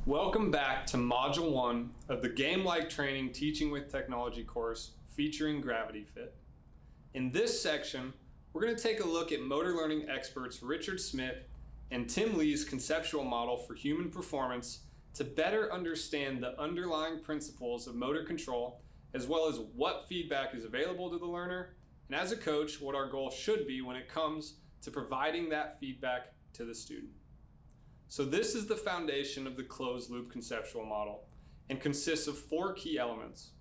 Welcome back to Module 1 of the Game-Like Training Teaching with Technology course featuring GravityFit. In this section, we're going to take a look at motor learning experts Richard Smith and Tim Lee's conceptual model for human performance to better understand the underlying principles of motor control, as well as what feedback is available to the learner, and as a coach, what our goal should be when it comes to providing that feedback to the student. So this is the foundation of the closed-loop conceptual model and consists of 4 key elements.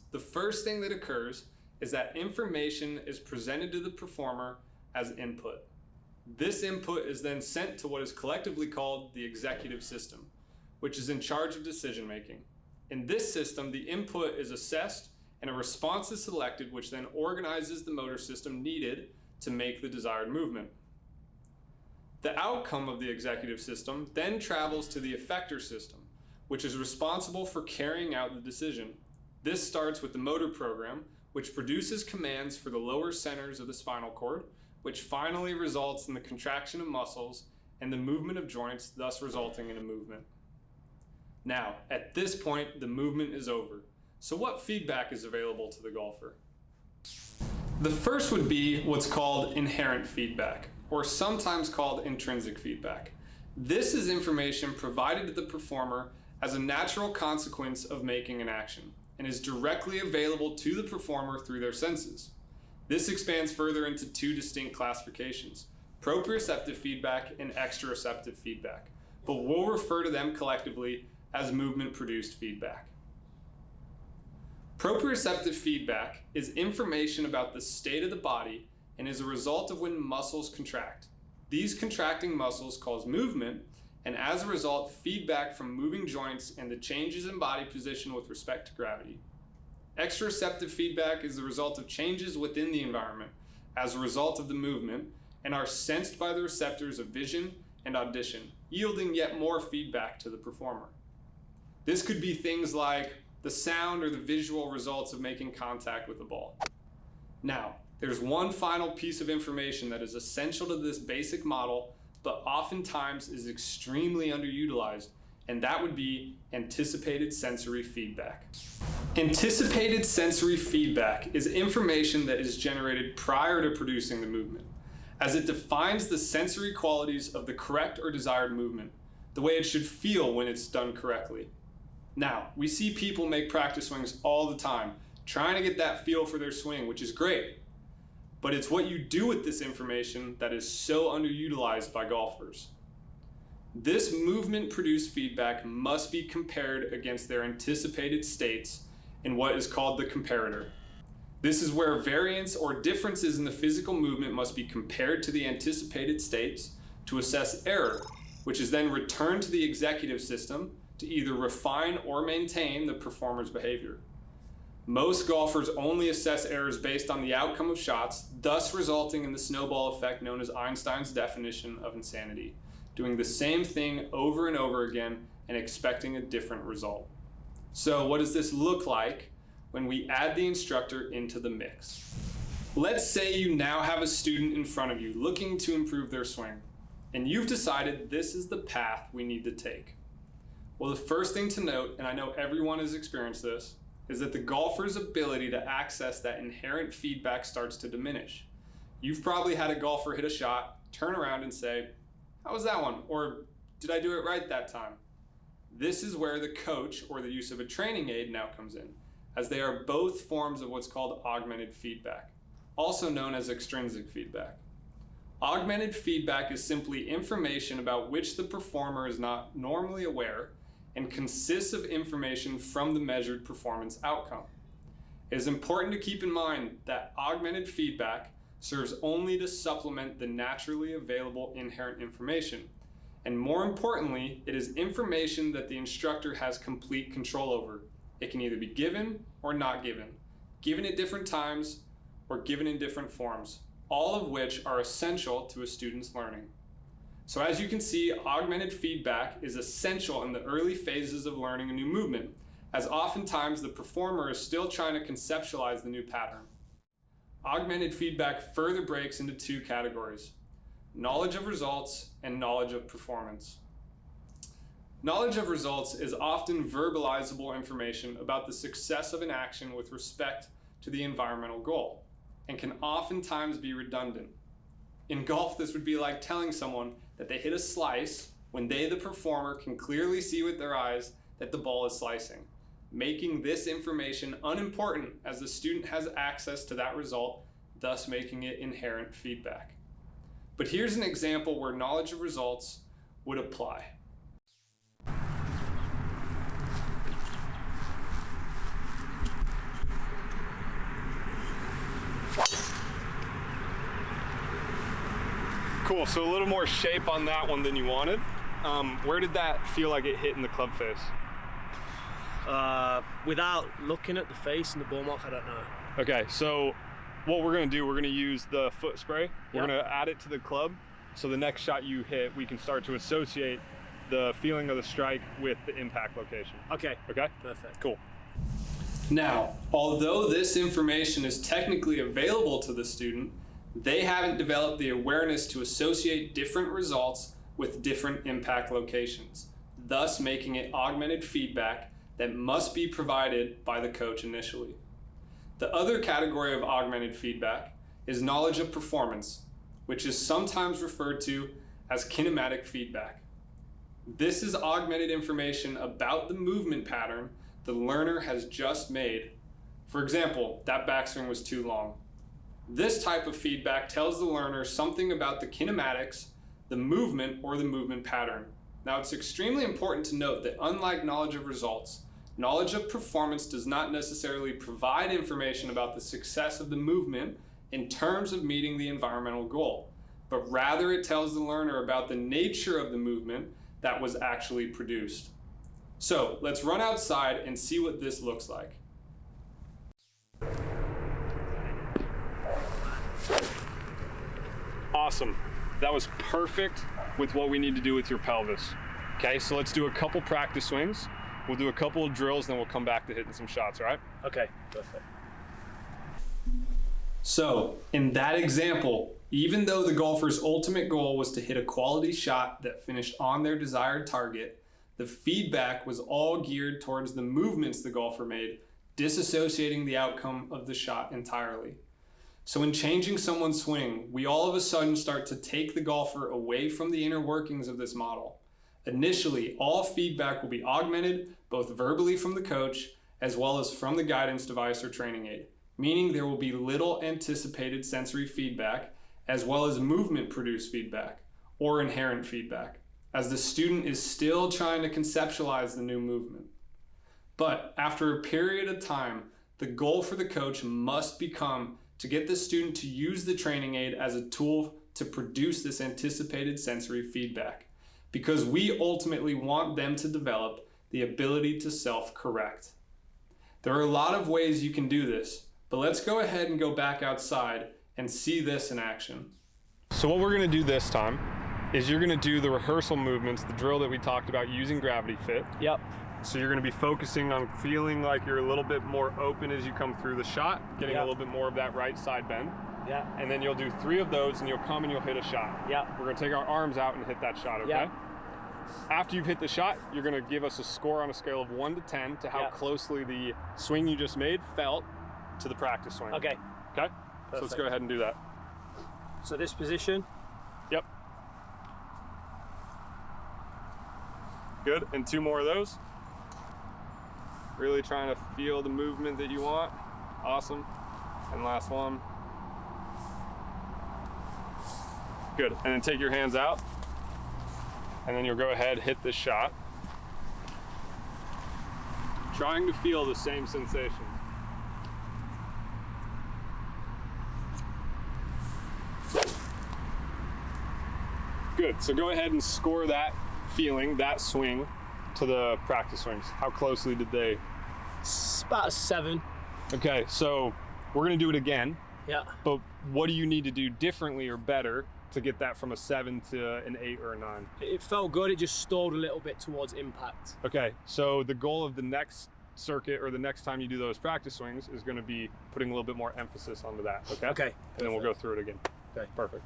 The first thing that occurs is that information is presented to the performer as input. This input is then sent to what is collectively called the executive system, which is in charge of decision making. In this system, the input is assessed and a response is selected, which then organizes the motor system needed to make the desired movement. The outcome of the executive system then travels to the effector system, which is responsible for carrying out the decision. This starts with the motor program, which produces commands for the lower centers of the spinal cord, which finally results in the contraction of muscles and the movement of joints, thus resulting in a movement. Now, at this point, the movement is over. So what feedback is available to the golfer? The first would be what's called inherent feedback, or sometimes called intrinsic feedback. This is information provided to the performer as a natural consequence of making an action and is directly available to the performer through their senses. This expands further into 2 distinct classifications: proprioceptive feedback and exteroceptive feedback, but we'll refer to them collectively as movement-produced feedback. Proprioceptive feedback is information about the state of the body and is a result of when muscles contract. These contracting muscles cause movement, and as a result, feedback from moving joints and the changes in body position with respect to gravity. Exteroceptive feedback is the result of changes within the environment as a result of the movement and are sensed by the receptors of vision and audition, yielding yet more feedback to the performer. This could be things like the sound or the visual results of making contact with the ball. Now, there's one final piece of information that is essential to this basic model, but oftentimes is extremely underutilized, and that would be anticipated sensory feedback. Anticipated sensory feedback is information that is generated prior to producing the movement, as it defines the sensory qualities of the correct or desired movement, the way it should feel when it's done correctly. Now, we see people make practice swings all the time, trying to get that feel for their swing, which is great. But it's what you do with this information that is so underutilized by golfers. This movement-produced feedback must be compared against their anticipated states in what is called the comparator. This is where variance or differences in the physical movement must be compared to the anticipated states to assess error, which is then returned to the executive system to either refine or maintain the performer's behavior. Most golfers only assess errors based on the outcome of shots, thus resulting in the snowball effect known as Einstein's definition of insanity, doing the same thing over and over again and expecting a different result. So what does this look like when we add the instructor into the mix? Let's say you now have a student in front of you looking to improve their swing, and you've decided this is the path we need to take. Well, the first thing to note, and I know everyone has experienced this, is that the golfer's ability to access that inherent feedback starts to diminish. You've probably had a golfer hit a shot, turn around and say, "How was that one?" Or, "Did I do it right that time?" This is where the coach or the use of a training aid now comes in, as they are both forms of what's called augmented feedback, also known as extrinsic feedback. Augmented feedback is simply information about which the performer is not normally aware and consists of information from the measured performance outcome. It is important to keep in mind that augmented feedback serves only to supplement the naturally available inherent information, and more importantly, it is information that the instructor has complete control over. It can either be given or not given at different times, or given in different forms, all of which are essential to a student's learning. So as you can see, augmented feedback is essential in the early phases of learning a new movement, as oftentimes the performer is still trying to conceptualize the new pattern. Augmented feedback further breaks into 2 categories: knowledge of results and knowledge of performance. Knowledge of results is often verbalizable information about the success of an action with respect to the environmental goal, and can oftentimes be redundant. In golf, this would be like telling someone that they hit a slice when they, the performer, can clearly see with their eyes that the ball is slicing, making this information unimportant as the student has access to that result, thus making it inherent feedback. But here's an example where knowledge of results would apply. Cool, so a little more shape on that one than you wanted. Where did that feel like it hit in the club face? Without looking at the face and the ball mark, I don't know. Okay, so what we're gonna do, we're gonna use the foot spray. We're gonna add it to the club, so the next shot you hit, we can start to associate the feeling of the strike with the impact location. Okay. Okay? Perfect. Cool. Now, although this information is technically available to the student, they haven't developed the awareness to associate different results with different impact locations, thus making it augmented feedback that must be provided by the coach initially. The other category of augmented feedback is knowledge of performance, which is sometimes referred to as kinematic feedback. This is augmented information about the movement pattern the learner has just made. For example, that backswing was too long. This type of feedback tells the learner something about the kinematics, the movement, or the movement pattern. Now, it's extremely important to note that unlike knowledge of results, knowledge of performance does not necessarily provide information about the success of the movement in terms of meeting the environmental goal, but rather it tells the learner about the nature of the movement that was actually produced. So let's run outside and see what this looks like. Awesome. That was perfect with what we need to do with your pelvis. Okay, so let's do a couple practice swings. We'll do a couple of drills, then we'll come back to hitting some shots, all right? Okay, perfect. So, in that example, even though the golfer's ultimate goal was to hit a quality shot that finished on their desired target, the feedback was all geared towards the movements the golfer made, disassociating the outcome of the shot entirely. So in changing someone's swing, we all of a sudden start to take the golfer away from the inner workings of this model. Initially, all feedback will be augmented, both verbally from the coach, as well as from the guidance device or training aid, meaning there will be little anticipated sensory feedback, as well as movement-produced feedback, or inherent feedback, as the student is still trying to conceptualize the new movement. But after a period of time, the goal for the coach must become to get the student to use the training aid as a tool to produce this anticipated sensory feedback, because we ultimately want them to develop the ability to self-correct. There are a lot of ways you can do this, but let's go ahead and go back outside and see this in action. So what we're gonna do this time is you're gonna do the rehearsal movements, the drill that we talked about using GravityFit. Yep. So you're gonna be focusing on feeling like you're a little bit more open as you come through the shot, getting a little bit more of that right side bend. Yeah. And then you'll do 3 of those and you'll come and you'll hit a shot. Yeah. We're gonna take our arms out and hit that shot, okay? Yeah. After you've hit the shot, you're gonna give us a score on a scale of 1 to 10 to how closely the swing you just made felt to the practice swing. Okay. Okay? Perfect. So let's go ahead and do that. So this position? Yep. Good, and 2 more of those. Really trying to feel the movement that you want. Awesome. And last one. Good, and then take your hands out. And then you'll go ahead, hit this shot. Trying to feel the same sensation. Good, so go ahead and score that feeling, that swing, to the practice swings. How closely did they? It's about a 7. Okay, so we're gonna do it again. Yeah. But what do you need to do differently or better to get that from a 7 to an 8 or a 9? It felt good, it just stalled a little bit towards impact. Okay, so the goal of the next circuit or the next time you do those practice swings is gonna be putting a little bit more emphasis onto that, okay? Okay. And then we'll go through it again. Okay. Perfect.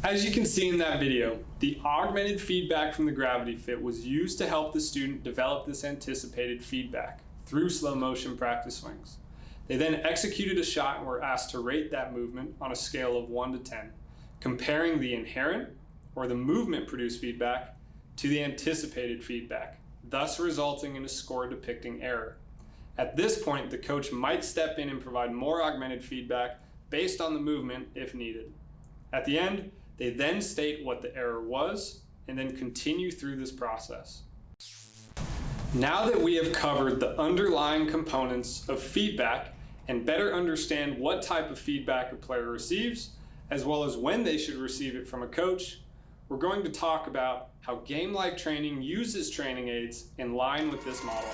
As you can see in that video, the augmented feedback from the GravityFit was used to help the student develop this anticipated feedback through slow motion practice swings. They then executed a shot and were asked to rate that movement on a scale of 1 to 10, comparing the inherent or the movement produced feedback to the anticipated feedback, thus resulting in a score depicting error. At this point, the coach might step in and provide more augmented feedback based on the movement if needed. At the end, they then state what the error was and then continue through this process. Now that we have covered the underlying components of feedback and better understand what type of feedback a player receives, as well as when they should receive it from a coach, we're going to talk about how game-like training uses training aids in line with this model.